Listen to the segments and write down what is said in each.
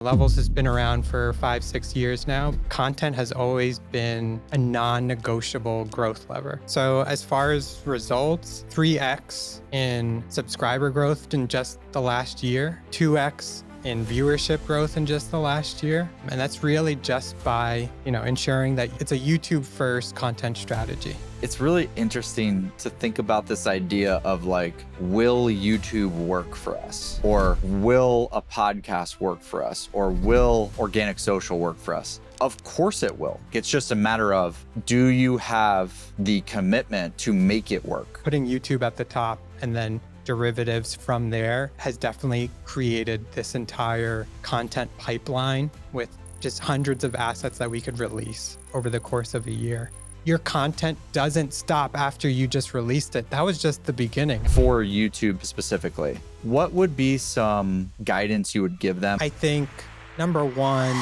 Levels has been around for 5-6 years now. Content has always been a non-negotiable growth lever. So as far as results, 3x in subscriber growth in just the last year, 2x in viewership growth in just the last year. And that's really just by, ensuring that it's a YouTube first content strategy. It's really interesting to think about this idea of will YouTube work for us? Or will a podcast work for us? Or will organic social work for us? Of course it will. It's just a matter of, do you have the commitment to make it work? Putting YouTube at the top and then derivatives from there has definitely created this entire content pipeline with just hundreds of assets that we could release over the course of a year. Your content doesn't stop after you just released it. That was just the beginning. For YouTube specifically, what would be some guidance you would give them? I think number one,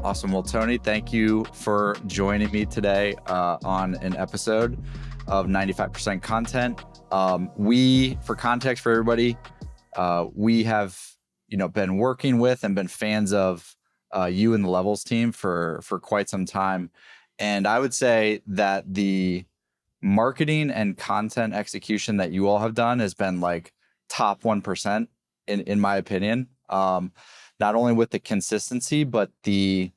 Awesome. Well, Tony, thank you for joining me today on an episode of 95% Content. For context for everybody, we have been working with and been fans of you and the Levels team for quite some time. And I would say that the marketing and content execution that you all have done has been top 1% in my opinion. Not only with the consistency, but the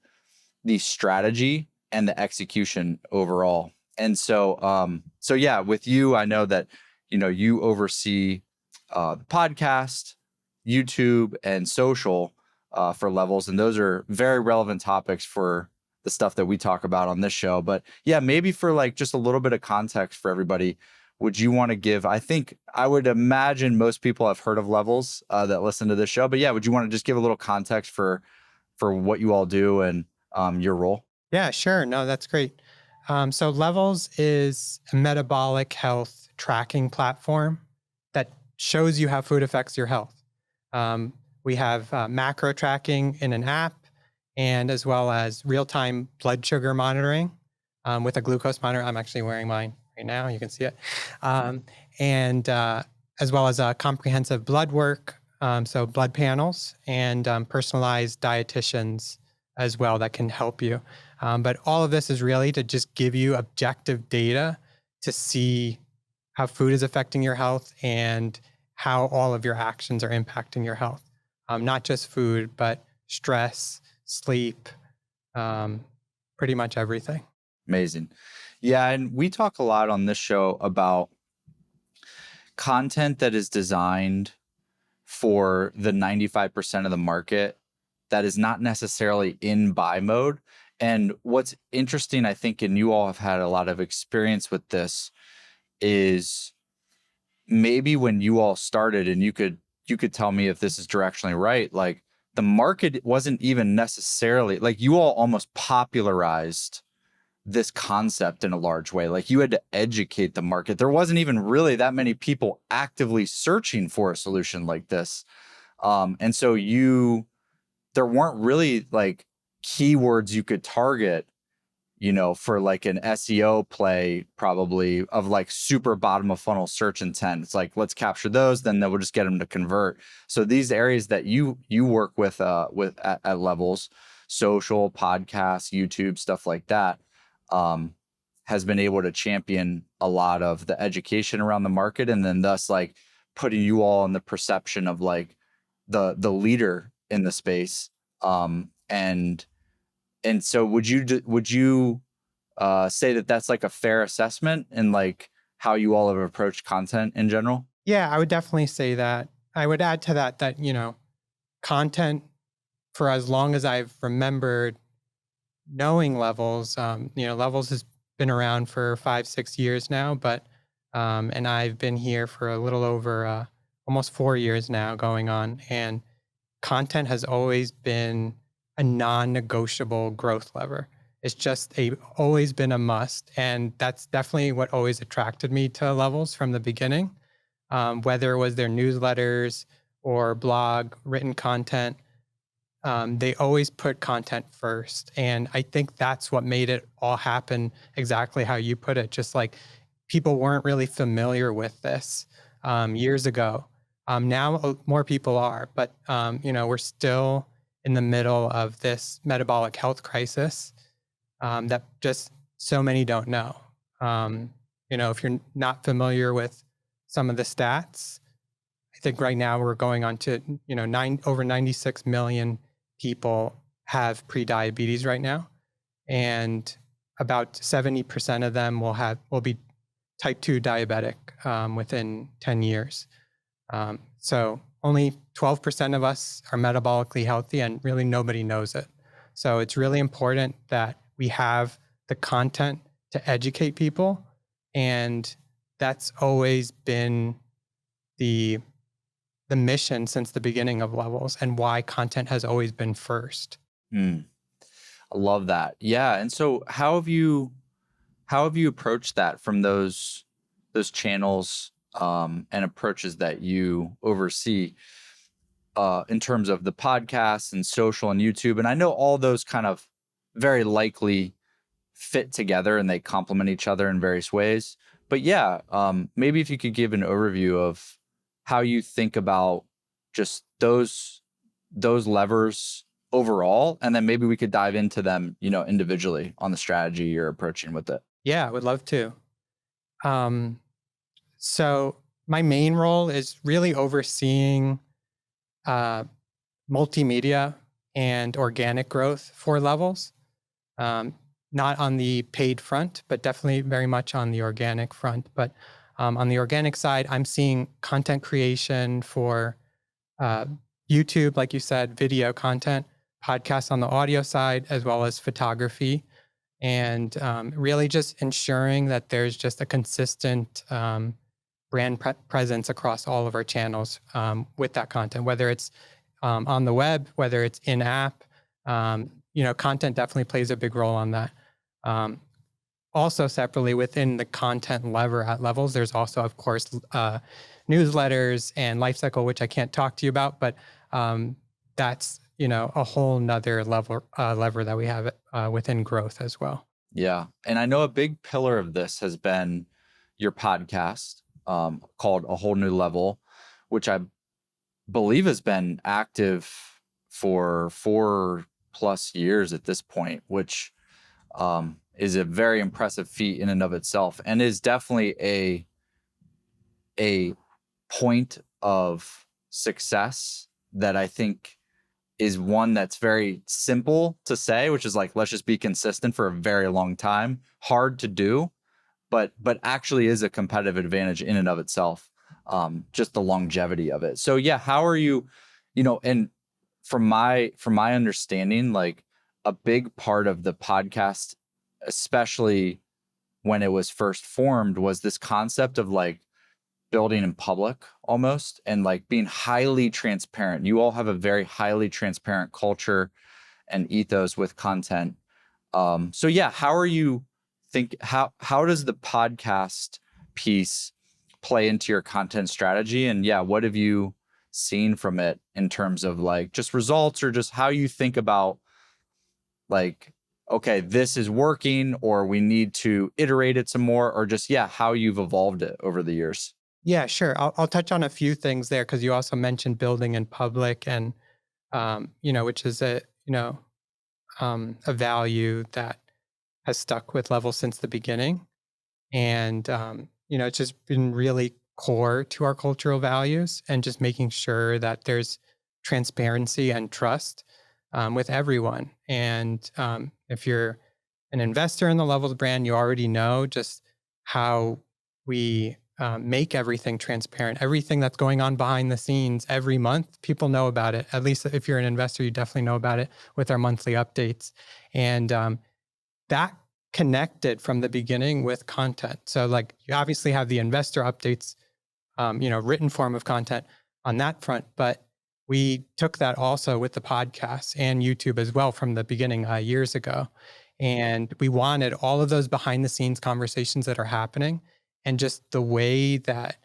strategy and the execution overall. And so yeah, with you, I know that, you oversee the podcast, YouTube, and social for Levels. And those are very relevant topics for the stuff that we talk about on this show. But yeah, maybe for just a little bit of context for everybody, would you want to give, I would imagine most people have heard of Levels that listen to this show, but yeah, would you want to just give a little context for what you all do and your role? Yeah, sure. No, that's great. So Levels is a metabolic health tracking platform that shows you how food affects your health. We have macro tracking in an app, and as well as real-time blood sugar monitoring with a glucose monitor. I'm actually wearing mine right now. You can see it. And as well as comprehensive blood work, so blood panels and personalized dietitians as well that can help you. But all of this is really to just give you objective data to see how food is affecting your health and how all of your actions are impacting your health. Not just food, but stress, sleep, pretty much everything. Amazing. Yeah, and we talk a lot on this show about content that is designed for the 95% of the market that is not necessarily in buy mode. And what's interesting, I think, and you all have had a lot of experience with this, is maybe when you all started, and you could tell me if this is directionally right, the market wasn't even necessarily, you all almost popularized this concept in a large way. You had to educate the market. There wasn't even really that many people actively searching for a solution like this. And so there weren't really keywords you could target, for an SEO play probably of super bottom of funnel search intent. It's let's capture those, then we'll just get them to convert. So these areas that you work with at Levels, social, podcasts, YouTube, stuff like that, has been able to champion a lot of the education around the market, and then thus putting you all in the perception of the leader in the space. And so would you say that that's a fair assessment in how you all have approached content in general? Yeah, I would definitely say that. I would add to that, content, for as long as I've remembered knowing Levels, Levels has been around for 5-6 years now, but, and I've been here for a little over, almost 4 years now going on. And content has always been a non-negotiable growth lever. It's just always been a must. And that's definitely what always attracted me to Levels from the beginning. Whether it was their newsletters or blog, written content, they always put content first. And I think that's what made it all happen exactly how you put it. Just like people weren't really familiar with this years ago. Now more people are, but we're still in the middle of this metabolic health crisis that just so many don't know. If you're not familiar with some of the stats, I think right now we're going on to, over 96 million people have prediabetes right now. And about 70% of them will be type 2 diabetic within 10 years. So only 12% of us are metabolically healthy, and really nobody knows it. So it's really important that we have the content to educate people. And that's always been the mission since the beginning of Levels, and why content has always been first. I love that. Yeah. And so how have you approached that from those channels and approaches that you oversee in terms of the podcasts and social and YouTube? And I know all those kind of very likely fit together and they complement each other in various ways. But yeah, maybe if you could give an overview of how you think about just those levers overall, and then maybe we could dive into them, individually on the strategy you're approaching with it. Yeah, I would love to. So my main role is really overseeing multimedia and organic growth for Levels. Not on the paid front, but definitely very much on the organic front. But on the organic side, I'm seeing content creation for YouTube, like you said, video content, podcasts on the audio side, as well as photography, and really just ensuring that there's just a consistent brand presence across all of our channels with that content, whether it's on the web, whether it's in app. Content definitely plays a big role on that. Also separately within the content lever at Levels, there's also, of course, newsletters and lifecycle, which I can't talk to you about, but that's, a whole nother lever that we have within growth as well. Yeah. And I know a big pillar of this has been your podcast called A Whole New Level, which I believe has been active for 4+ years at this point, which is a very impressive feat in and of itself, and is definitely a point of success that I think is one that's very simple to say, which is like, let's just be consistent for a very long time. Hard to do, but actually is a competitive advantage in and of itself. Just the longevity of it. So yeah, how are you, and from my understanding, like a big part of the podcast, especially when it was first formed, was this concept of like building in public almost, and like being highly transparent. You all have a very highly transparent culture and ethos with content. So yeah, how does the podcast piece play into your content strategy? And yeah, what have you seen from it in terms of like just results, or just how you think about like, okay, this is working, or we need to iterate it some more, or just, yeah, how you've evolved it over the years? Yeah, sure. I'll touch on a few things there, because you also mentioned building in public, and which is a value that has stuck with Levels since the beginning, and it's just been really core to our cultural values, and just making sure that there's transparency and trust with everyone. And if you're an investor in the Levels brand, you already know just how we make everything transparent. Everything that's going on behind the scenes every month, people know about it. At least if you're an investor, you definitely know about it with our monthly updates. And that connected from the beginning with content. So like you obviously have the investor updates, written form of content on that front, but we took that also with the podcast and YouTube as well from the beginning years ago. And we wanted all of those behind the scenes conversations that are happening, and just the way that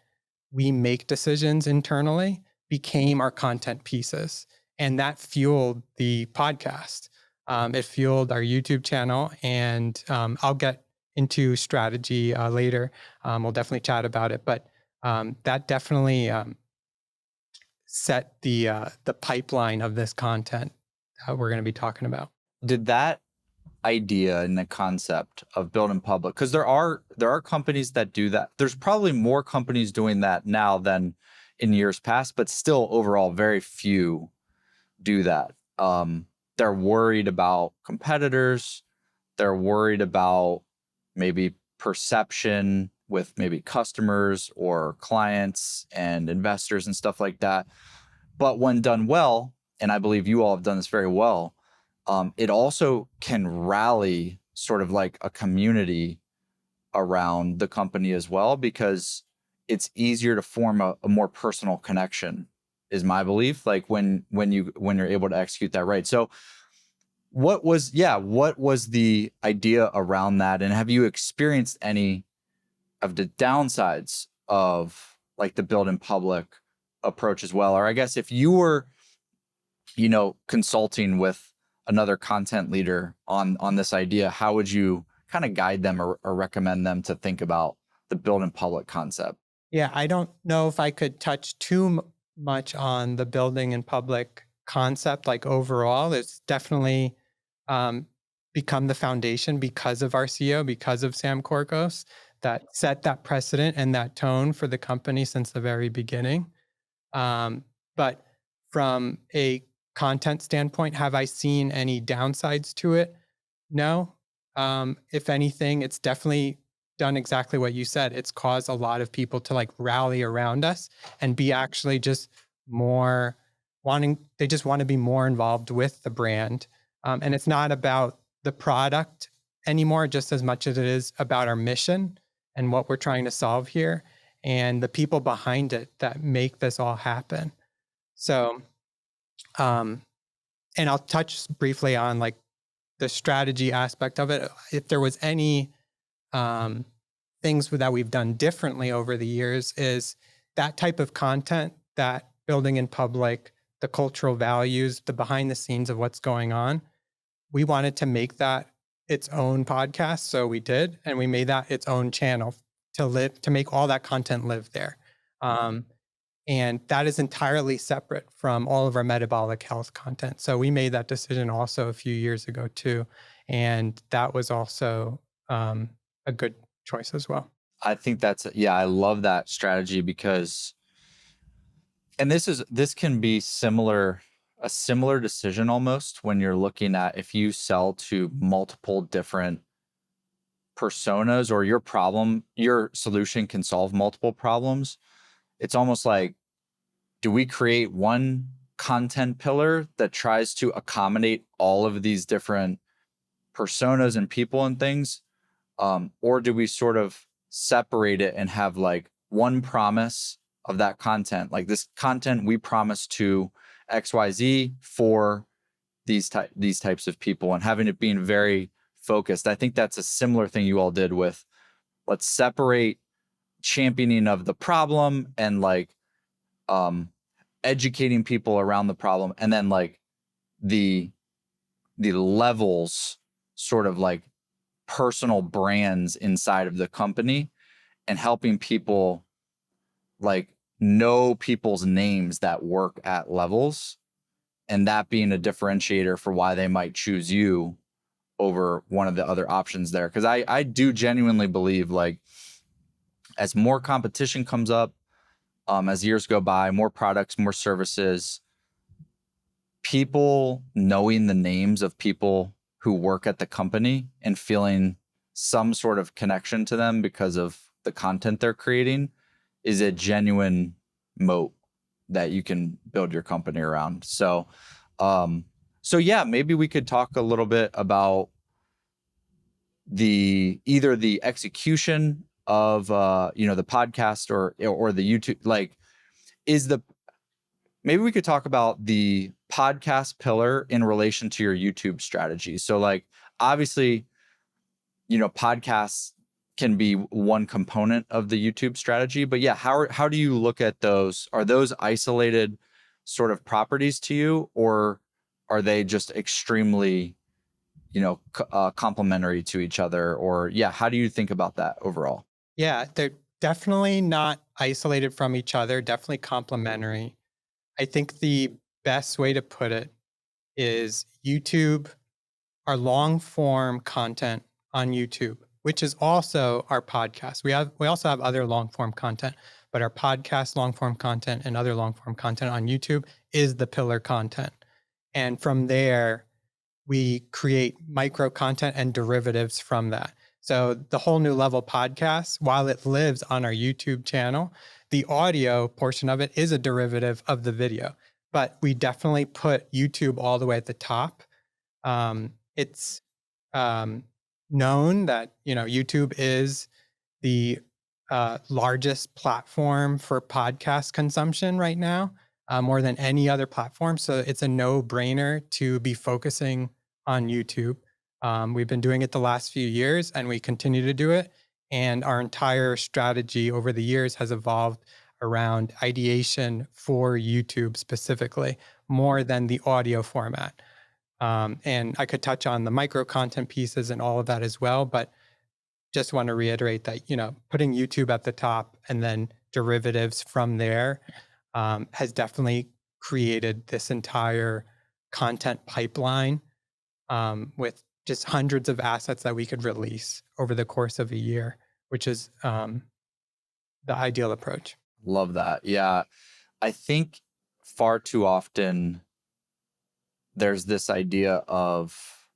we make decisions internally became our content pieces. And that fueled the podcast. It fueled our YouTube channel. And I'll get into strategy later. We'll definitely chat about it. But that definitely set the pipeline of this content that we're going to be talking about. Did that idea and the concept of building public, because there are companies that do that. There's probably more companies doing that now than in years past, but still overall very few do that. They're worried about competitors. They're worried about maybe perception with maybe customers or clients and investors and stuff like that. But when done well, and I believe you all have done this very well, it also can rally sort of like a community around the company as well, because it's easier to form a more personal connection, is my belief. Like when you're able to execute that right. So what was the idea around that? And have you experienced any of the downsides of like the build in public approach as well? Or I guess if you were, consulting with another content leader on this idea, how would you kind of guide them or recommend them to think about the build in public concept? Yeah, I don't know if I could touch too much on the building in public concept. Like overall, it's definitely become the foundation because of our CEO, because of Sam Korkos, that set that precedent and that tone for the company since the very beginning. But from a content standpoint, have I seen any downsides to it? No. If anything, it's definitely done exactly what you said. It's caused a lot of people to like rally around us and be actually just more they just want to be more involved with the brand. And it's not about the product anymore, just as much as it is about our mission and what we're trying to solve here and the people behind it that make this all happen. So, and I'll touch briefly on like the strategy aspect of it. If there was any things that we've done differently over the years, is that type of content, that building in public, the cultural values, the behind the scenes of what's going on. We wanted to make that its own podcast. So we did, and we made that its own channel to make all that content live there. And that is entirely separate from all of our metabolic health content. So we made that decision also a few years ago too. And that was also a good choice as well. I think I love that strategy because, and this can be a similar decision almost when you're looking at if you sell to multiple different personas, or your solution can solve multiple problems. It's almost like, do we create one content pillar that tries to accommodate all of these different personas and people and things? Or do we sort of separate it and have like one promise of that content? Like this content, we promise to XYZ for these types of people, and having it being very focused. I think that's a similar thing you all did with, let's separate championing of the problem and like educating people around the problem, and then like the levels, sort of like personal brands inside of the company, and helping people like know people's names that work at levels, and that being a differentiator for why they might choose you over one of the other options there. Because I do genuinely believe, like, as more competition comes up, as years go by, more products, more services, people knowing the names of people who work at the company and feeling some sort of connection to them because of the content they're creating is a genuine moat that you can build your company around. So yeah, maybe we could talk a little bit about either the execution of the podcast or the YouTube. Like, maybe we could talk about the podcast pillar in relation to your YouTube strategy. So like, obviously, podcasts can be one component of the YouTube strategy, but yeah, how do you look at those? Are those isolated sort of properties to you, or are they just extremely, complementary to each other? Or yeah, how do you think about that overall? Yeah, they're definitely not isolated from each other, definitely complementary. I think the best way to put it is YouTube, our long form content on YouTube, which is also our podcast. We also have other long form content, but our podcast long form content and other long form content on YouTube is the pillar content. And from there, we create micro content and derivatives from that. So the Whole New Level podcast, while it lives on our YouTube channel, the audio portion of it is a derivative of the video. But we definitely put YouTube all the way at the top. It's known that YouTube is the largest platform for podcast consumption right now, more than any other platform. So it's a no-brainer to be focusing on YouTube. We've been doing it the last few years, and we continue to do it. And our entire strategy over the years has evolved around ideation for YouTube specifically, more than the audio format. And I could touch on the micro content pieces and all of that as well, but just want to reiterate that, putting YouTube at the top and then derivatives from there has definitely created this entire content pipeline with just hundreds of assets that we could release over the course of a year, which is the ideal approach. Love that. Yeah. I think far too often there's this idea of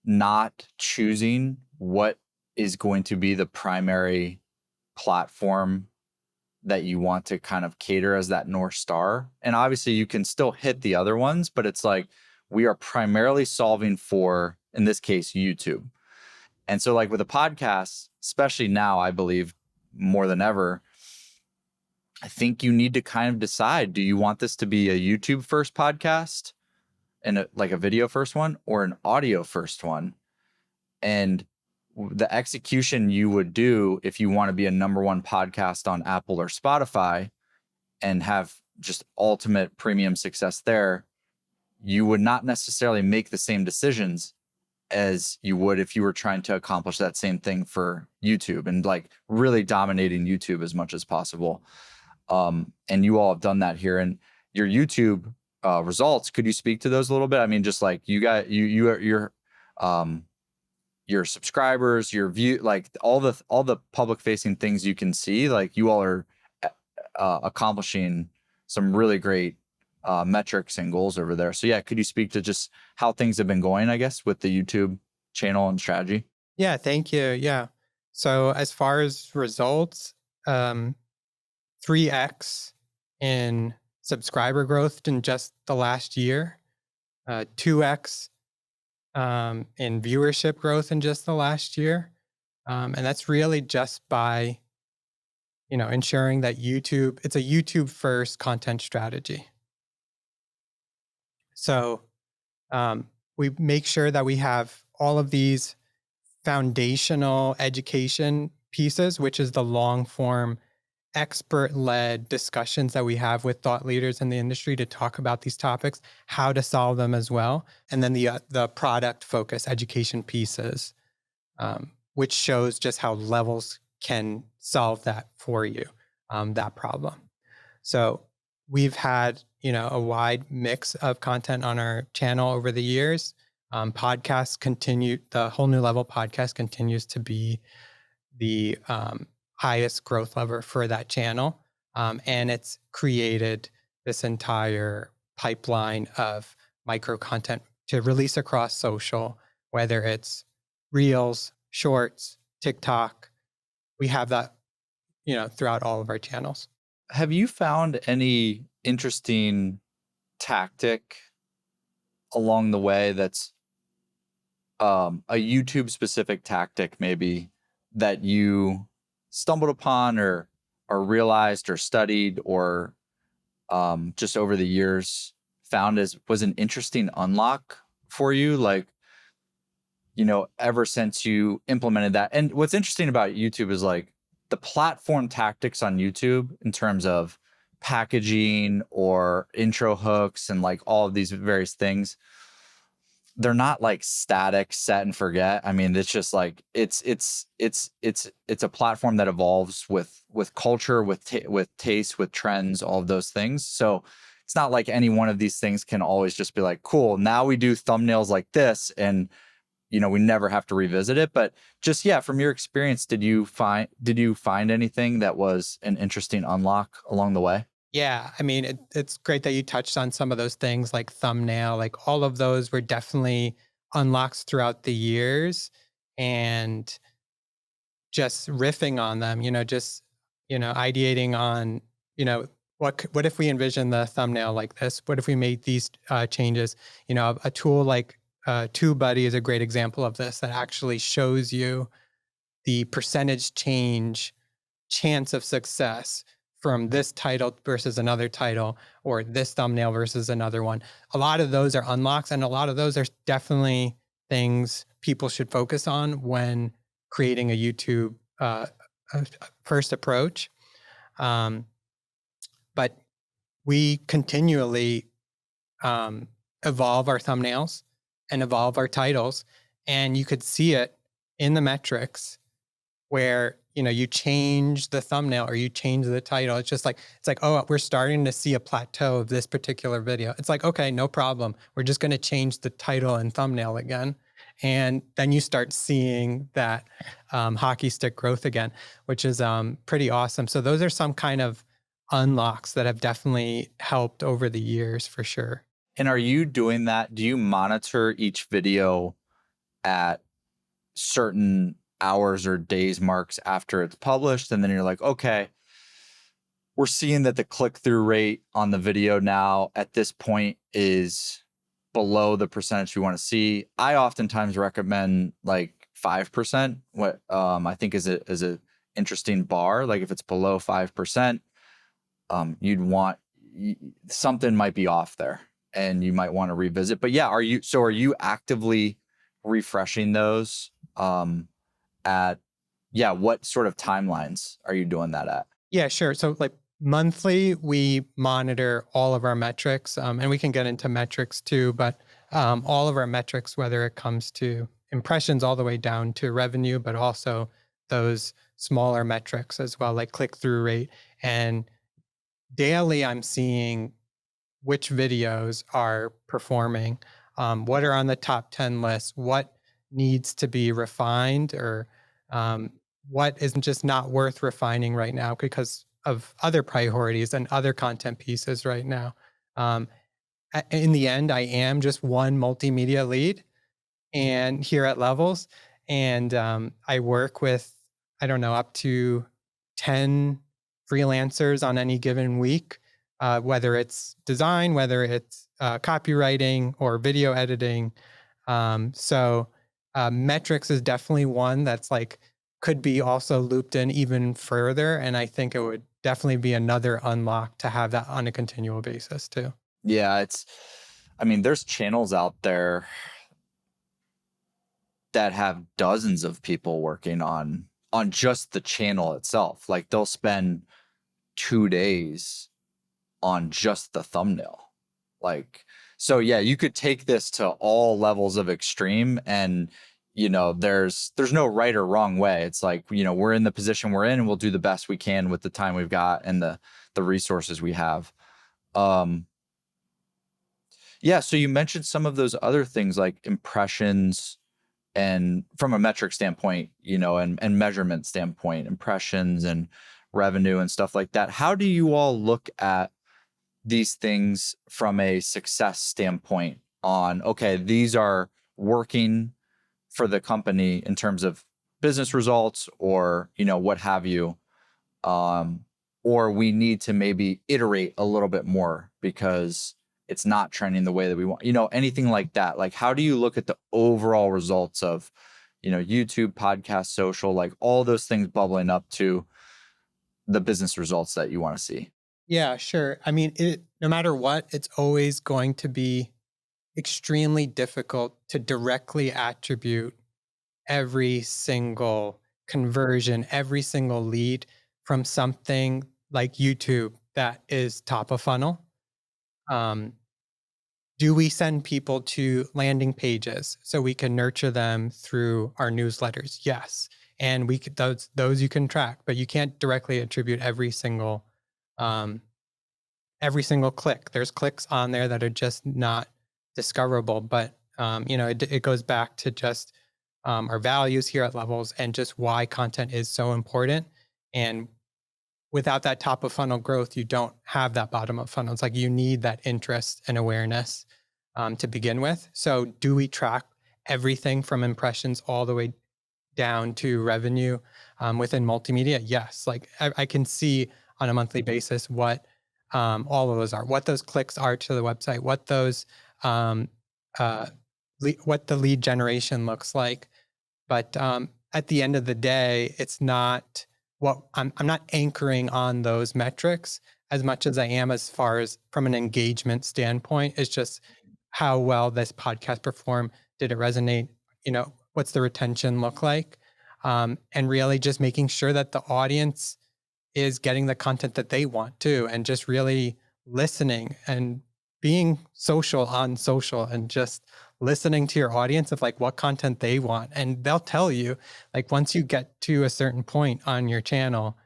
not choosing what is going to be the primary platform that you want to kind of cater as that North Star. And obviously you can still hit the other ones, but it's like we are primarily solving for, in this case, YouTube. And so like with a podcast, especially now, I believe more than ever, I think you need to kind of decide, do you want this to be a YouTube first podcast and like a video first one, or an audio first one? And the execution you would do if you want to be a number one podcast on Apple or Spotify and have just ultimate premium success there, you would not necessarily make the same decisions as you would if you were trying to accomplish that same thing for YouTube and like really dominating YouTube as much as possible. And you all have done that here. And your YouTube results, could you speak to those a little bit? I mean, just like your subscribers, your view, like all the public facing things you can see, like you all are accomplishing some really great metrics and goals over there. So yeah, could you speak to just how things have been going, I guess, with the YouTube channel and strategy? Yeah, thank you. Yeah. So as far as results, 3x in subscriber growth in just the last year, 2x in viewership growth in just the last year. And that's really just by, ensuring that it's a YouTube first content strategy. So we make sure that we have all of these foundational education pieces, which is the long form expert-led discussions that we have with thought leaders in the industry to talk about these topics, how to solve them as well. And then the product focus education pieces, which shows just how levels can solve that for you, that problem. So we've had, a wide mix of content on our channel over the years. The Whole New Level podcast continues to be the highest growth lever for that channel. And it's created this entire pipeline of micro content to release across social, whether it's Reels, Shorts, TikTok. We have that, throughout all of our channels. Have you found any interesting tactic along the way that's a YouTube specific tactic maybe that you stumbled upon or realized or studied or just over the years found was an interesting unlock for you, like, ever since you implemented that? And what's interesting about YouTube is like the platform tactics on YouTube in terms of packaging or intro hooks and like all of these various things, they're not like static, set and forget. I mean, it's just like it's a platform that evolves with culture, with taste, with trends, all of those things. So it's not like any one of these things can always just be like, cool, now we do thumbnails like this, and we never have to revisit it. But just, yeah, from your experience, did you find anything that was an interesting unlock along the way? Yeah, I mean, it's great that you touched on some of those things like thumbnail, like all of those were definitely unlocks throughout the years. And just riffing on them, just, ideating on, what if we envision the thumbnail like this? What if we made these changes? A tool like TubeBuddy is a great example of this that actually shows you the percentage change chance of success from this title versus another title, or this thumbnail versus another one. A lot of those are unlocks, and a lot of those are definitely things people should focus on when creating a YouTube first approach. Um, but we continually evolve our thumbnails and evolve our titles, and you could see it in the metrics where you change the thumbnail or you change the title. It's like, oh, we're starting to see a plateau of this particular video. It's like, okay, no problem, we're just going to change the title and thumbnail again, and then you start seeing that hockey stick growth again, which is pretty awesome. So those are some kind of unlocks that have definitely helped over the years for sure. And are you doing that? Do you monitor each video at certain hours or days marks after it's published, and then you're like, okay, we're seeing that the click-through rate on the video now at this point is below the percentage we want to see? I oftentimes recommend like 5%, what I think is a interesting bar. Like if it's below 5%, you'd want something might be off there and you might want to revisit. But yeah, are you actively refreshing those at what sort of timelines are you doing that at? Yeah, sure. So like monthly, we monitor all of our metrics, and we can get into metrics too, but all of our metrics, whether it comes to impressions all the way down to revenue, but also those smaller metrics as well, like click-through rate. And daily, I'm seeing which videos are performing, what are on the top 10 list, what needs to be refined, or what is just not worth refining right now because of other priorities and other content pieces right now. Um, in the end, I am just one multimedia lead and here at Levels, and I work with, I don't know, up to 10 freelancers on any given week, whether it's design, whether it's copywriting or video editing. So metrics is definitely one that's like could be also looped in even further, and I think it would definitely be another unlock to have that on a continual basis too. Yeah, I mean, there's channels out there that have dozens of people working on just the channel itself. Like they'll spend 2 days on just the thumbnail. Like, so yeah, you could take this to all levels of extreme, and there's no right or wrong way. It's like, we're in the position we're in and we'll do the best we can with the time we've got and the resources we have. Yeah, so you mentioned some of those other things like impressions, and from a metric standpoint, and measurement standpoint, impressions and revenue and stuff like that. How do you all look at these things from a success standpoint on, okay, these are working for the company in terms of business results, or, what have you, or we need to maybe iterate a little bit more because it's not trending the way that we want, anything like that? Like, how do you look at the overall results of, YouTube, podcast, social, like all those things bubbling up to the business results that you want to see? Yeah, sure. I mean, no matter what, it's always going to be extremely difficult to directly attribute every single conversion, every single lead from something like YouTube that is top of funnel. Do we send people to landing pages so we can nurture them through our newsletters? Yes. And we could, those you can track, but you can't directly attribute um, every single click. There's clicks on there that are just not discoverable, but it goes back to just our values here at Levels and just why content is so important. And without that top of funnel growth, you don't have that bottom of funnel. It's like you need that interest and awareness to begin with. So do we track everything from impressions all the way down to revenue within multimedia? Yes. Like I can see on a monthly basis what all of those are, what those clicks are to the website, what those what the lead generation looks like. But at the end of the day, it's not what I'm not anchoring on those metrics as much as I am as far as from an engagement standpoint. It's just how well this podcast performed. Did it resonate? What's the retention look like? And really just making sure that the audience is getting the content that they want to, and just really listening and being social on social and just listening to your audience of like what content they want. And they'll tell you, like, once you get to a certain point on your channel,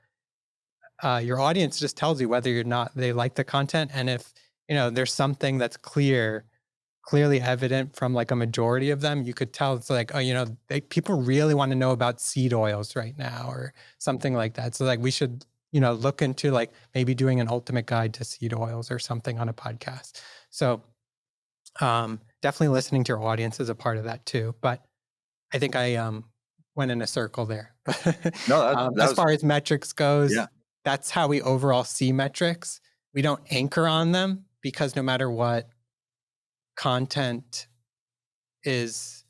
your audience just tells you whether or not they like the content. And if, there's something that's clearly evident from like a majority of them, you could tell it's like, oh, people really want to know about seed oils right now or something like that. So like we should, look into like maybe doing an ultimate guide to seed oils or something on a podcast. So definitely listening to your audience is a part of that too. But I think I went in a circle there. No, as far as metrics goes, yeah. That's how we overall see metrics. We don't anchor on them because no matter what, content is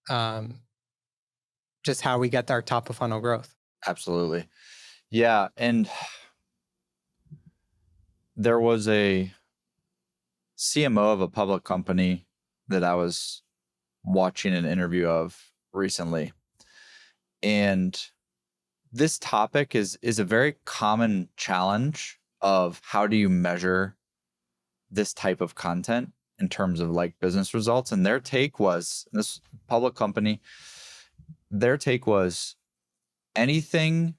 just how we get our top of funnel growth. Absolutely. Yeah. And there was a CMO of a public company that I was watching an interview of recently. And this topic is a very common challenge of how do you measure this type of content in terms of like business results. And their take was, this public company, their take was anything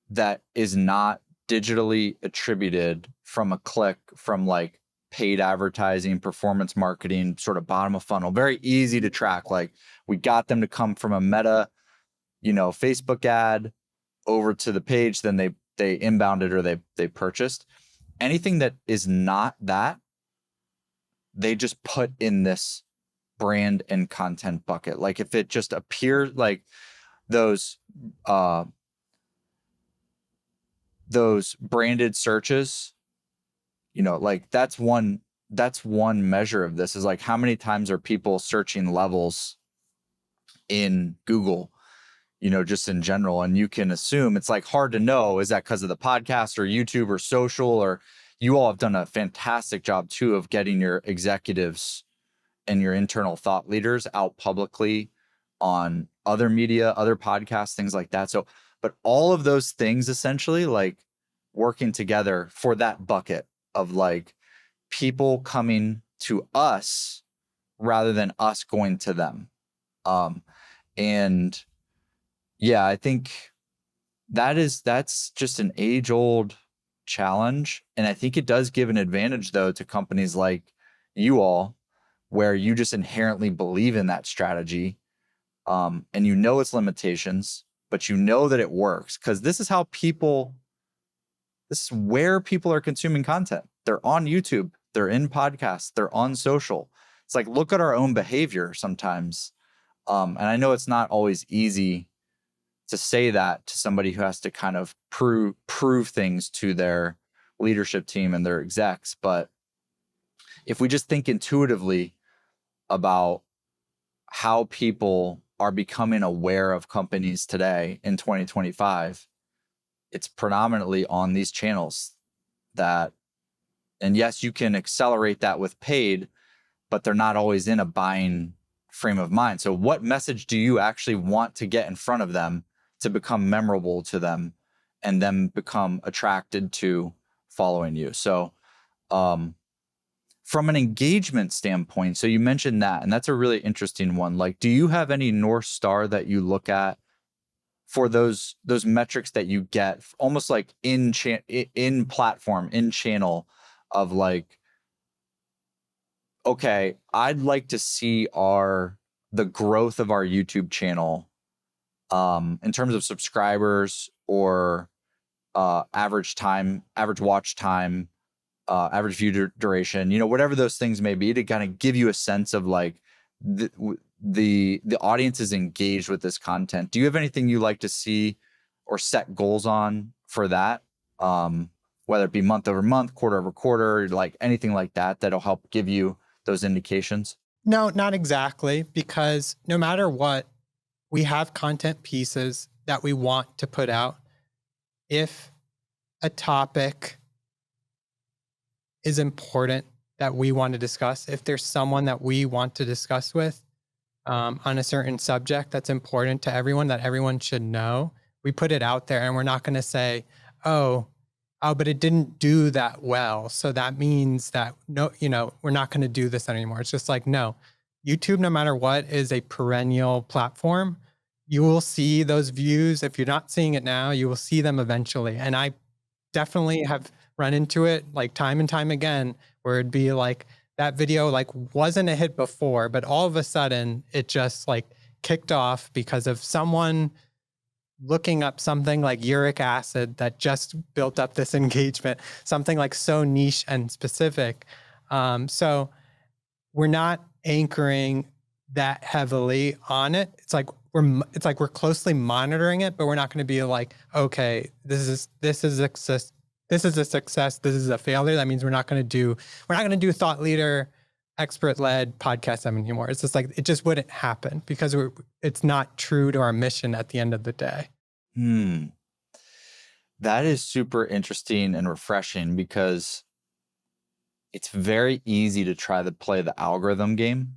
that is not digitally attributed from a click from like paid advertising, performance marketing, sort of bottom of funnel, very easy to track. Like we got them to come from a Meta, Facebook ad over to the page, then they inbounded or they purchased. Anything that is not that, they just put in this brand and content bucket. Like if it just appears like those branded searches, like that's one measure of this is like how many times are people searching Levels in Google, just in general. And you can assume it's like hard to know, is that because of the podcast or YouTube or social, or you all have done a fantastic job too of getting your executives and your internal thought leaders out publicly on other media, other podcasts, things like that. So, but all of those things essentially like working together for that bucket of like people coming to us rather than us going to them. And yeah, I think that's just an age-old challenge. And I think it does give an advantage though to companies like you all, where you just inherently believe in that strategy. And its limitations, but that it works because this is where people are consuming content. They're on YouTube, they're in podcasts, they're on social. It's like, look at our own behavior sometimes. And I know it's not always easy to say that to somebody who has to kind of prove things to their leadership team and their execs. But if we just think intuitively about how people are becoming aware of companies today in 2025, it's predominantly on these channels and yes, you can accelerate that with paid, but they're not always in a buying frame of mind. So what message do you actually want to get in front of them to become memorable to them and then become attracted to following you. So from an engagement standpoint, so you mentioned that, and that's a really interesting one. Like, do you have any North Star that you look at for those metrics that you get almost like in platform, in channel, of like, okay, I'd like to see the growth of our YouTube channel in terms of subscribers or average watch time, average view duration, whatever those things may be, to kind of give you a sense of like the audience is engaged with this content. Do you have anything you like to see or set goals on for that? Whether it be month over month, quarter over quarter, like anything like that, that'll help give you those indications? No, not exactly, because no matter what, we have content pieces that we want to put out. If a topic is important that we want to discuss, if there's someone that we want to discuss with on a certain subject that's important to everyone, that everyone should know, we put it out there, and we're not going to say, oh, but it didn't do that well, so that means that no, we're not going to do this anymore. It's just like, no, YouTube, no matter what, is a perennial platform. You will see those views. If you're not seeing it now, you will see them eventually. And I definitely have run into it like time and time again, where it'd be like that video like wasn't a hit before, but all of a sudden it just like kicked off because of someone looking up something like uric acid that just built up this engagement, something like so niche and specific. So we're not anchoring that heavily on it. It's like we're closely monitoring it, but we're not going to be like, okay, this is a success. This is a failure. That means we're not going to do thought leader, expert led podcast anymore. It's just like, it just wouldn't happen because it's not true to our mission at the end of the day. That is super interesting and refreshing, because it's very easy to try to play the algorithm game.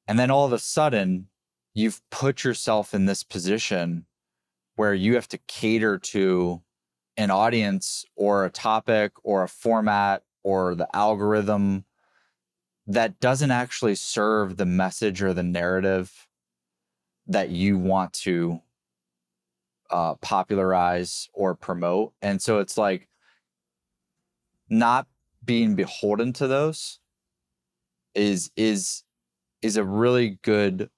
And then all of a sudden you've put yourself in this position where you have to cater to an audience or a topic or a format or the algorithm that doesn't actually serve the message or the narrative that you want to popularize or promote. And so it's like not being beholden to those is a really good,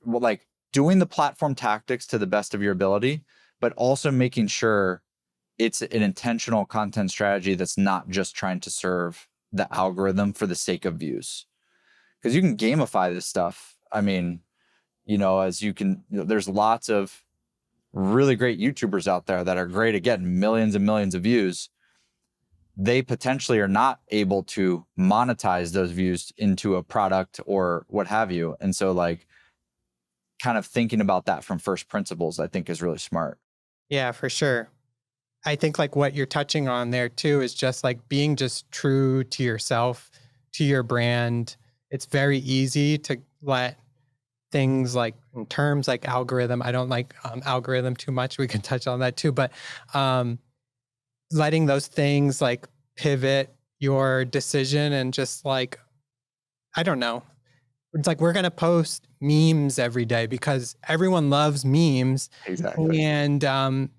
well, like doing the platform tactics to the best of your ability, but also making sure it's an intentional content strategy that's not just trying to serve the algorithm for the sake of views. Because you can gamify this stuff. I mean, there's lots of really great YouTubers out there that are great at getting millions and millions of views. They potentially are not able to monetize those views into a product or what have you. And so like kind of thinking about that from first principles, I think is really smart. Yeah, for sure. I think like what you're touching on there too is just like being just true to yourself, to your brand. It's very easy to let things like in terms like algorithm. I don't like algorithm too much. We can touch on that too, but letting those things like pivot your decision and just like, I don't know. It's like we're going to post memes every day because everyone loves memes. Exactly. And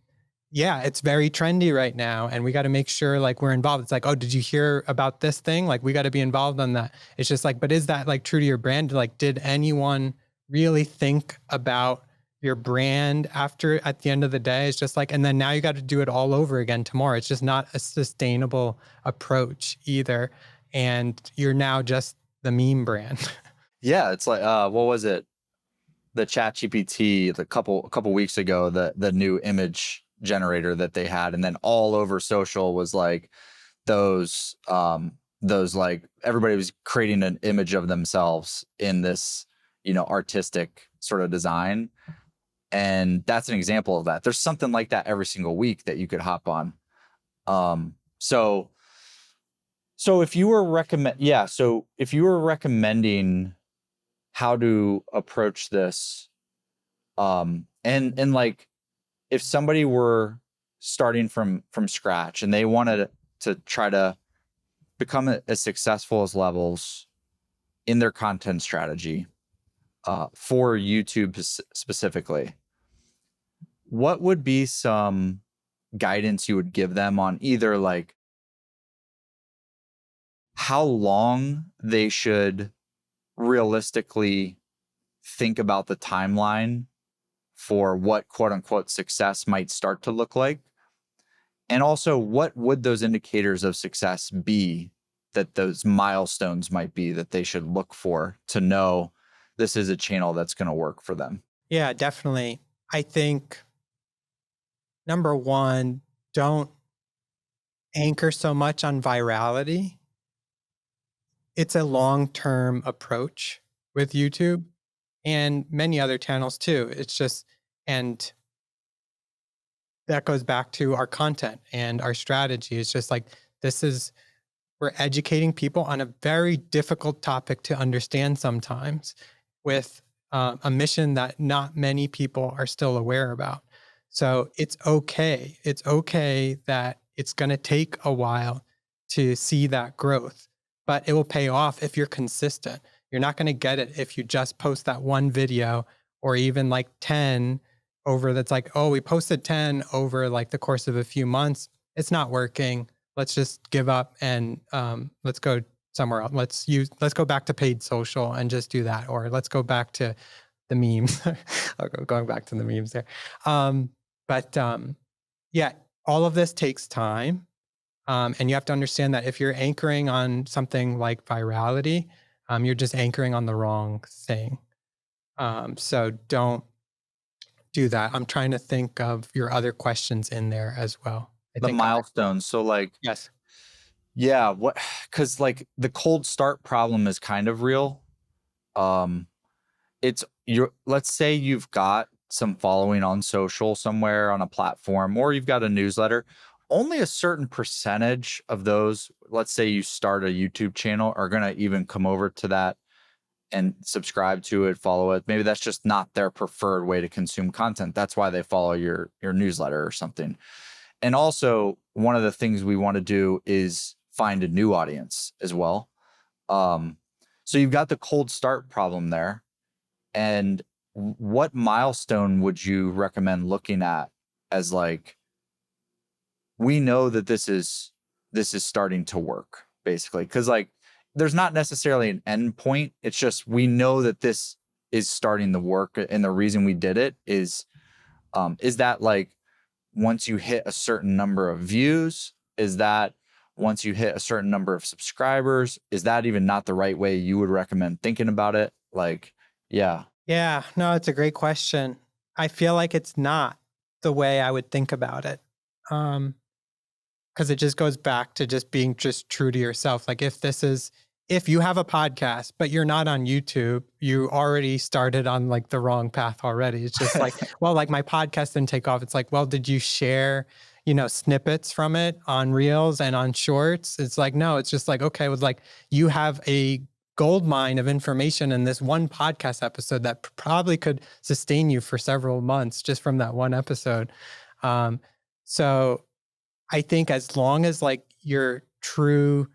yeah, it's very trendy right now. And we got to make sure like we're involved. It's like, oh, did you hear about this thing? Like we got to be involved on that. It's just like, but is that like true to your brand? Like, did anyone really think about your brand at the end of the day? It's just like, and then now you got to do it all over again tomorrow. It's just not a sustainable approach either. And you're now just the meme brand. Yeah. It's like, what was it? The ChatGPT, a couple weeks ago, the new image generator that they had, and then all over social was like those like everybody was creating an image of themselves in this, artistic sort of design. And that's an example of that. There's something like that every single week that you could hop on. So if you were recommending how to approach this, and like if somebody were starting from scratch and they wanted to try to become as successful as Levels in their content strategy for YouTube specifically, what would be some guidance you would give them on either like how long they should realistically think about the timeline for what quote unquote success might start to look like? And also, what would those indicators of success be that those milestones might be that they should look for to know this is a channel that's going to work for them? Yeah, definitely. I think number one, don't anchor so much on virality. It's a long-term approach with YouTube and many other channels too. It's just, and that goes back to our content and our strategy. It's just like, we're educating people on a very difficult topic to understand sometimes with a mission that not many people are still aware about. So it's okay. It's okay that it's going to take a while to see that growth, but it will pay off if you're consistent. You're not going to get it if you just post that one video or even like 10 over that's like, oh, we posted 10 over like the course of a few months. It's not working. Let's just give up and let's go somewhere else. Let's go back to paid social and just do that. Or let's go back to the memes. Going back to the memes there. Yeah, all of this takes time. And you have to understand that if you're anchoring on something like virality, you're just anchoring on the wrong thing. So don't do that. I'm trying to think of your other questions in there as well. The milestones. So like, yes. Yeah, cuz like the cold start problem is kind of real. Let's say you've got some following on social somewhere on a platform, or you've got a newsletter. Only a certain percentage of those, let's say you start a YouTube channel, are going to even come over to that and subscribe to it, follow it. Maybe that's just not their preferred way to consume content. That's why they follow your newsletter or something. And also, one of the things we want to do is find a new audience as well. So you've got the cold start problem there. And what milestone would you recommend looking at as like, we know that this is starting to work, basically? Because like, there's not necessarily an end point. It's just we know that this is starting to work, and the reason we did it is that like once you hit a certain number of views? Is that once you hit a certain number of subscribers? Is that even not the right way you would recommend thinking about it? Like, yeah. Yeah, no, it's a great question. I feel like it's not the way I would think about it. Because it just goes back to just being just true to yourself. Like if you have a podcast, but you're not on YouTube, you already started on like the wrong path already. It's just like, well, like my podcast didn't take off. It's like, well, did you share, snippets from it on Reels and on Shorts? It's like, no, it's just like, okay, it was like, you have a gold mine of information in this one podcast episode that probably could sustain you for several months just from that one episode. So I think as long as like you're true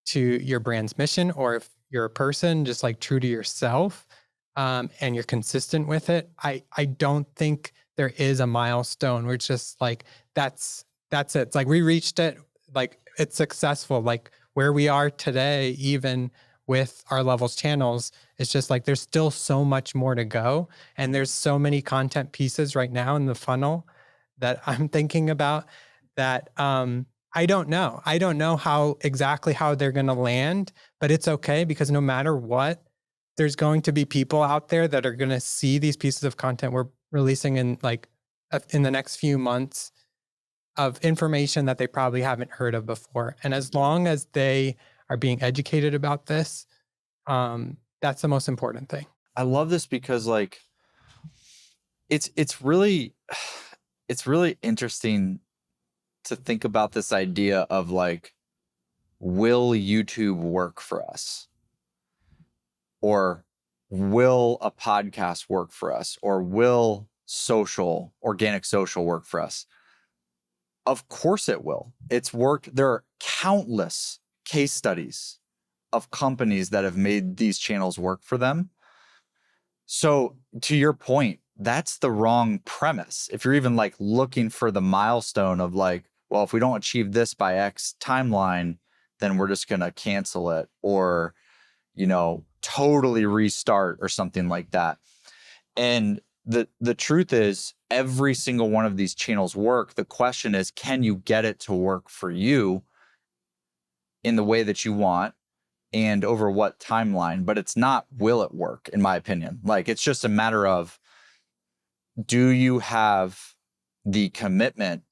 to your brand's mission, or if you're a person just like true to yourself, and you're consistent with it, I don't think there is a milestone where it's just like that's it. It's like we reached it, like it's successful. Like where we are today, even with our Levels channels, it's just like there's still so much more to go, and there's so many content pieces right now in the funnel that I'm thinking about that I don't know. I don't know how they're going to land, but it's okay because no matter what, there's going to be people out there that are going to see these pieces of content we're releasing in the next few months of information that they probably haven't heard of before. And as long as they are being educated about this, that's the most important thing. I love this because like it's really interesting to think about this idea of like, will YouTube work for us? Or will a podcast work for us? Or will organic social work for us? Of course it will. It's worked. There are countless case studies of companies that have made these channels work for them. So to your point, that's the wrong premise. If you're even like looking for the milestone of like, well, if we don't achieve this by X timeline, then we're just going to cancel it or, totally restart or something like that. And the truth is every single one of these channels work. The question is, can you get it to work for you in the way that you want and over what timeline? But it's not, will it work, in my opinion? Like, it's just a matter of, do you have the commitment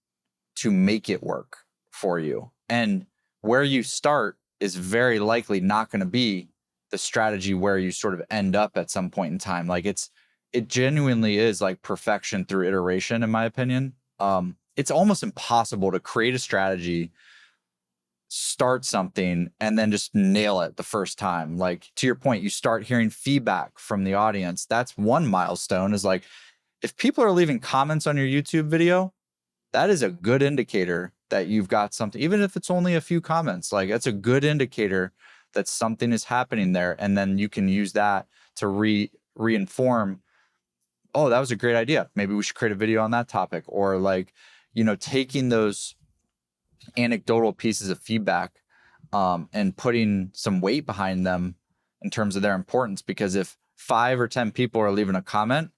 to make it work for you? And where you start is very likely not going to be the strategy where you sort of end up at some point in time. Like it genuinely is like perfection through iteration, in my opinion. It's almost impossible to create a strategy, start something, and then just nail it the first time. Like, to your point, you start hearing feedback from the audience. That's one milestone, is like, if people are leaving comments on your YouTube video, that is a good indicator that you've got something, even if it's only a few comments. Like, that's a good indicator that something is happening there. And then you can use that to re-inform, oh, that was a great idea. Maybe we should create a video on that topic. Or like, taking those anecdotal pieces of feedback and putting some weight behind them in terms of their importance. Because if 5 or 10 people are leaving a comment,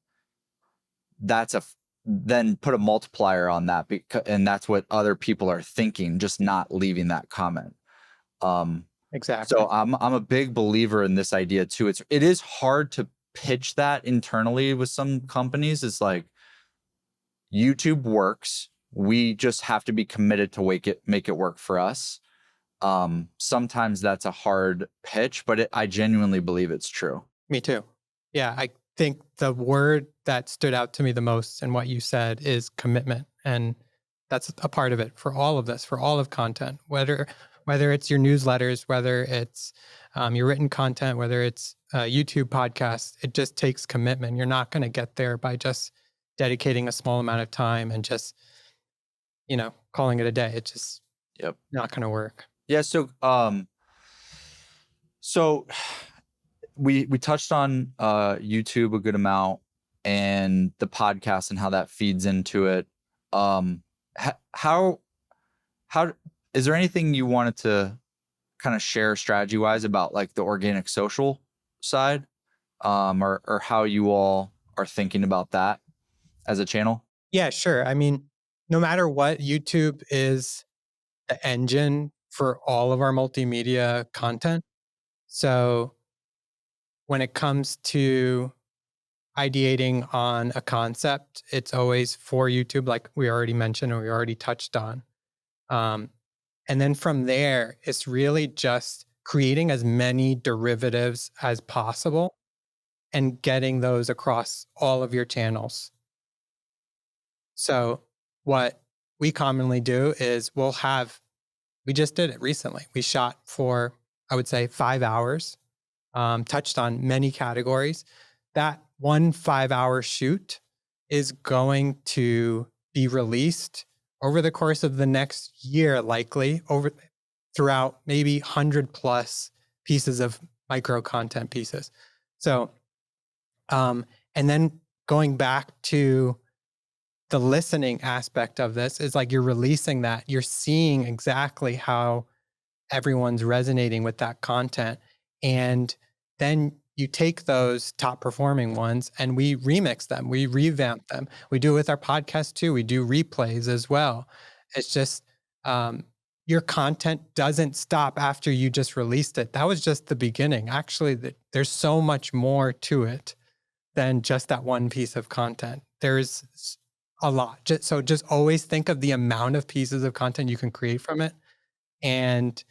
then put a multiplier on that, and that's what other people are thinking, just not leaving that comment. Exactly. So I'm a big believer in this idea too. It is hard to pitch that internally with some companies. It's like, YouTube works. We just have to be committed to make it work for us. Sometimes that's a hard pitch, but I genuinely believe it's true. Me too. Yeah, I think the word that stood out to me the most in what you said is commitment. And that's a part of it for all of this, for all of content, whether it's your newsletters, whether it's your written content, whether it's YouTube podcasts. It just takes commitment. You're not going to get there by just dedicating a small amount of time and just, calling it a day. It's just not going to work. Yeah. So we touched on YouTube a good amount and the podcast and how that feeds into it. How is there anything you wanted to kind of share strategy wise about like the organic social side, or how you all are thinking about that as a channel? Yeah, sure. I mean, no matter what, YouTube is the engine for all of our multimedia content. So when it comes to ideating on a concept, it's always for YouTube, like we already mentioned or we already touched on. And then from there, it's really just creating as many derivatives as possible and getting those across all of your channels. So what we commonly do is we just did it recently. We shot for, I would say, 5 hours, touched on many categories. That one 5-hour shoot is going to be released over the course of the next year, likely throughout maybe 100 plus pieces of micro content pieces. So, and then going back to the listening aspect of this is like you're releasing that, you're seeing exactly how everyone's resonating with that content. And then you take those top performing ones and we remix them, we revamp them. We do it with our podcast too. We do replays as well. It's just your content doesn't stop after you just released it. That was just the beginning. Actually, there's so much more to it than just that one piece of content. There's a lot. So just always think of the amount of pieces of content you can create from it. And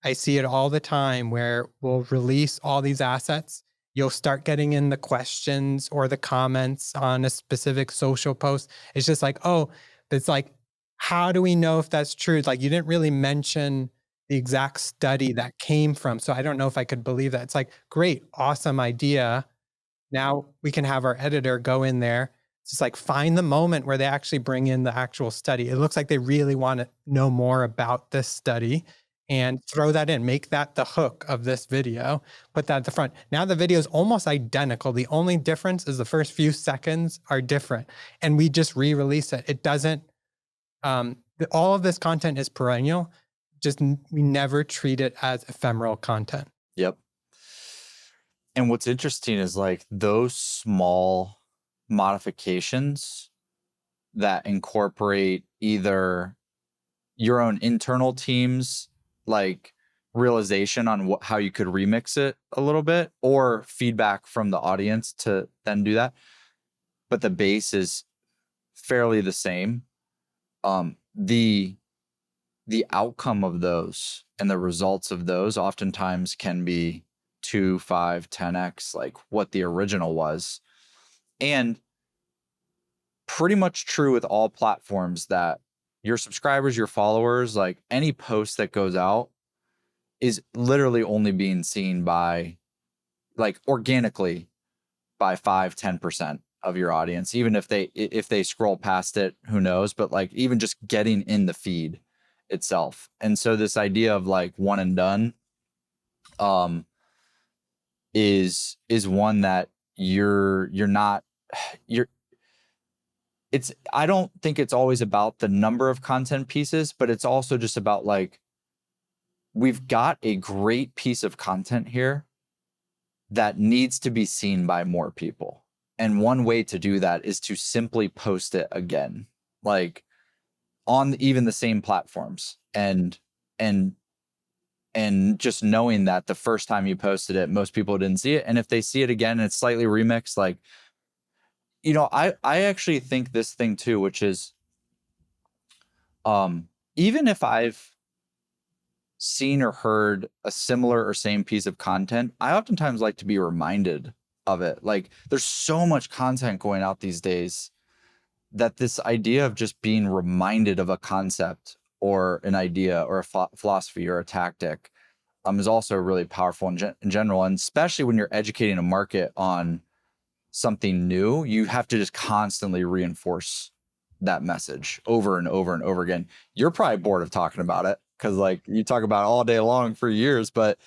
I see it all the time where we'll release all these assets. You'll start getting in the questions or the comments on a specific social post. It's just like, oh, it's like, how do we know if that's true? Like, you didn't really mention the exact study that came from. So I don't know if I could believe that. It's like, great, awesome idea. Now we can have our editor go in there, It's just like find the moment where they actually bring in the actual study. It looks like they really want to know more about this study and throw that in, make that the hook of this video, put that at the front. Now the video is almost identical. The only difference is the first few seconds are different, and we just re-release it. It doesn't, all of this content is perennial. Just we never treat it as ephemeral content. Yep. And what's interesting is like those small modifications that incorporate either your own internal teams, like realization on how you could remix it a little bit, or feedback from the audience to then do that. But the base is fairly the same. The outcome of those and the results of those oftentimes can be 2, 5, 10x like what the original was. And pretty much true with all platforms that your subscribers, your followers, like any post that goes out is literally only being seen by like organically by 5-10% of your audience. Even if they scroll past it, who knows, but like even just getting in the feed itself. And so this idea of like one and done is one that I don't think it's always about the number of content pieces, but it's also just about like, we've got a great piece of content here that needs to be seen by more people. And one way to do that is to simply post it again, like on even the same platforms, and just knowing that the first time you posted it, most people didn't see it. And if they see it again and it's slightly remixed, like, you know, I actually think this thing too, which is, even if I've seen or heard a similar or same piece of content, I oftentimes like to be reminded of it. Like there's so much content going out these days that this idea of just being reminded of a concept or an idea or a philosophy or a tactic is also really powerful in general. And especially when you're educating a market on something new, you have to just constantly reinforce that message over and over and over again. You're probably bored of talking about it because like you talk about it all day long for years, but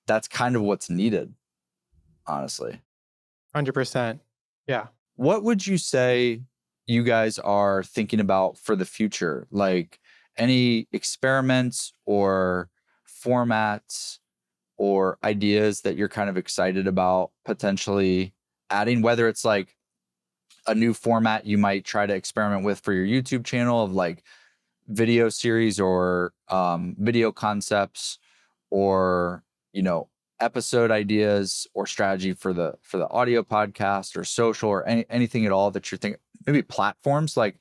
that's kind of what's needed, honestly. 100%. Yeah. What would you say you guys are thinking about for the future? Like any experiments or formats or ideas that you're kind of excited about potentially adding, whether it's like a new format you might try to experiment with for your YouTube channel of like video series or video concepts, or, you know, episode ideas or strategy for the audio podcast or social or anything at all that you're thinking, maybe platforms like,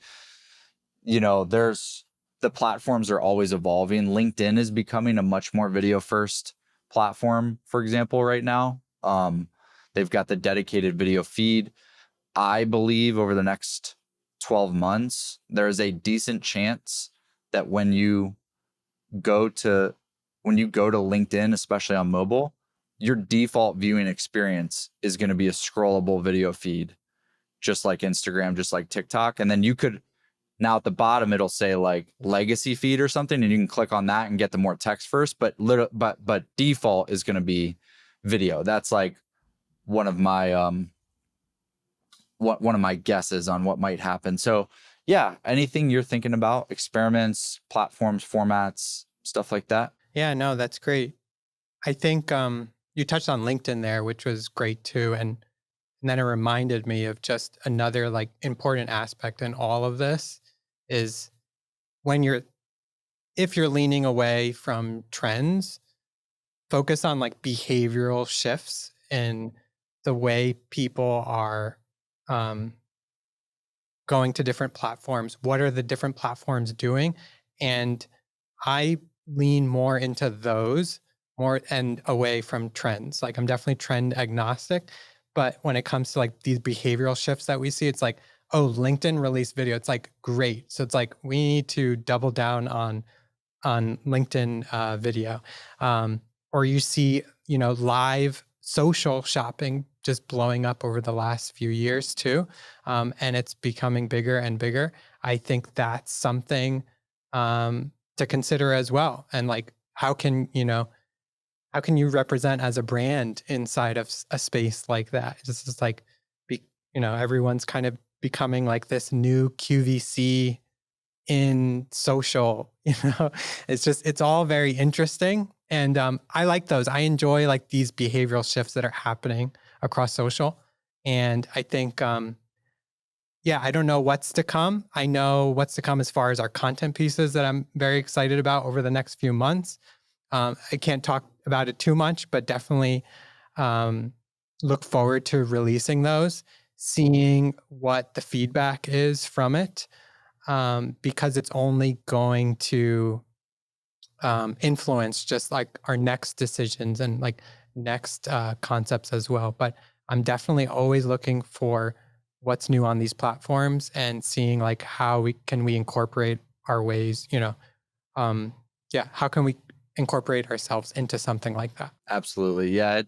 you know, the platforms are always evolving. LinkedIn is becoming a much more video first platform, for example, right now. They've got the dedicated video feed. I believe over the next 12 months, there is a decent chance that when you go to LinkedIn, especially on mobile, your default viewing experience is going to be a scrollable video feed, just like Instagram, just like TikTok. And then you could, now at the bottom, it'll say like legacy feed or something, and you can click on that and get the more text first. But default is going to be video. That's like one of my guesses on what might happen. So yeah, anything you're thinking about, experiments, platforms, formats, stuff like that? Yeah, no, that's great. I think you touched on LinkedIn there, which was great too. And then it reminded me of just another like important aspect in all of this is if you're leaning away from trends, focus on like behavioral shifts in the way people are going to different platforms. What are the different platforms doing? And I lean more into those more and away from trends. Like I'm definitely trend agnostic, but when it comes to like these behavioral shifts that we see, it's like, oh, LinkedIn released video. It's like great. So it's like we need to double down on LinkedIn video. Or you see, you know, live social shopping just blowing up over the last few years too. And it's becoming bigger and bigger. I think that's something to consider as well. And like, how can you represent as a brand inside of a space like that? It's just like, everyone's kind of becoming like this new QVC in social, it's all very interesting. And I like those. I enjoy like these behavioral shifts that are happening across social. And I think, I don't know what's to come. I know what's to come as far as our content pieces that I'm very excited about over the next few months. I can't talk about it too much, but definitely look forward to releasing those, seeing what the feedback is from it, because it's only going to influence just like our next decisions and like next concepts as well. But I'm definitely always looking for what's new on these platforms and seeing like how we incorporate our ways, how can we incorporate ourselves into something like that? Absolutely. Yeah.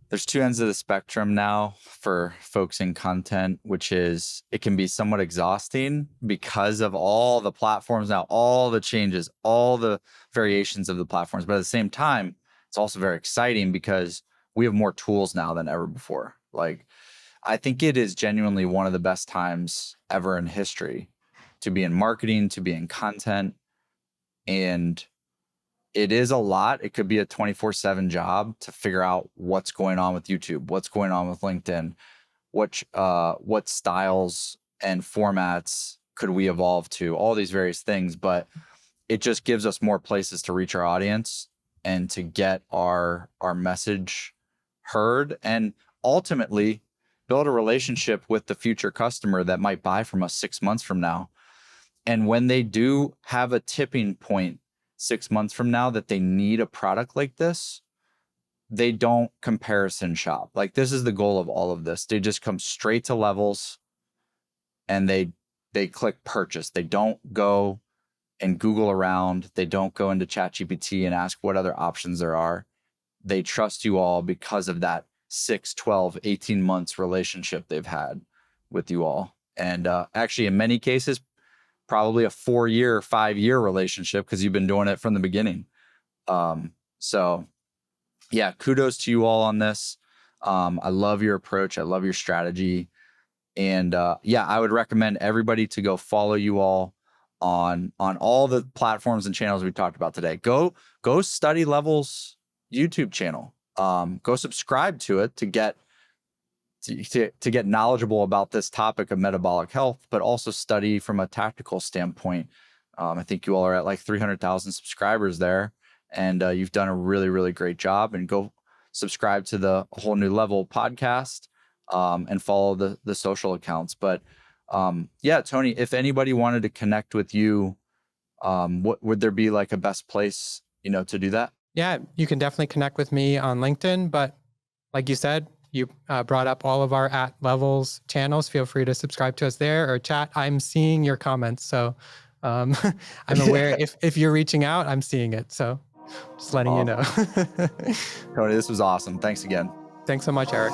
There's two ends of the spectrum now for folks in content, which is it can be somewhat exhausting because of all the platforms now, all the changes, all the variations of the platforms. But at the same time, it's also very exciting because we have more tools now than ever before. Like, I think it is genuinely one of the best times ever in history to be in marketing, to be in content. And it is a lot. It could be a 24/7 job to figure out what's going on with YouTube, what's going on with LinkedIn, what styles and formats could we evolve to, all these various things. But it just gives us more places to reach our audience and to get our message heard, and ultimately build a relationship with the future customer that might buy from us 6 months from now. And when they do have a tipping point 6 months from now that they need a product like this, they don't comparison shop. Like, this is the goal of all of this. They just come straight to Levels and they click purchase. They don't go and Google around. They don't go into ChatGPT and ask what other options there are. They trust you all because of that 6, 12, 18 months relationship they've had with you all. And actually, in many cases, probably a 4-year, 5-year relationship because you've been doing it from the beginning. So yeah, kudos to you all on this. I love your approach. I love your strategy. And I would recommend everybody to go follow you all on all the platforms and channels we talked about today. Go study Levels YouTube channel. Go subscribe to it to get knowledgeable about this topic of metabolic health, but also study from a tactical standpoint. I think you all are at like 300,000 subscribers there, and you've done a really, really great job. And go subscribe to the Whole New Level podcast and follow the social accounts. But Tony, if anybody wanted to connect with you, what would there be like a best place, to do that? Yeah, you can definitely connect with me on LinkedIn, but like you said, you brought up all of our @Levels channels. Feel free to subscribe to us there or chat. I'm seeing your comments, so I'm aware if you're reaching out, I'm seeing it. So just letting you know. Tony, this was awesome. Thanks again. Thanks so much, Eric.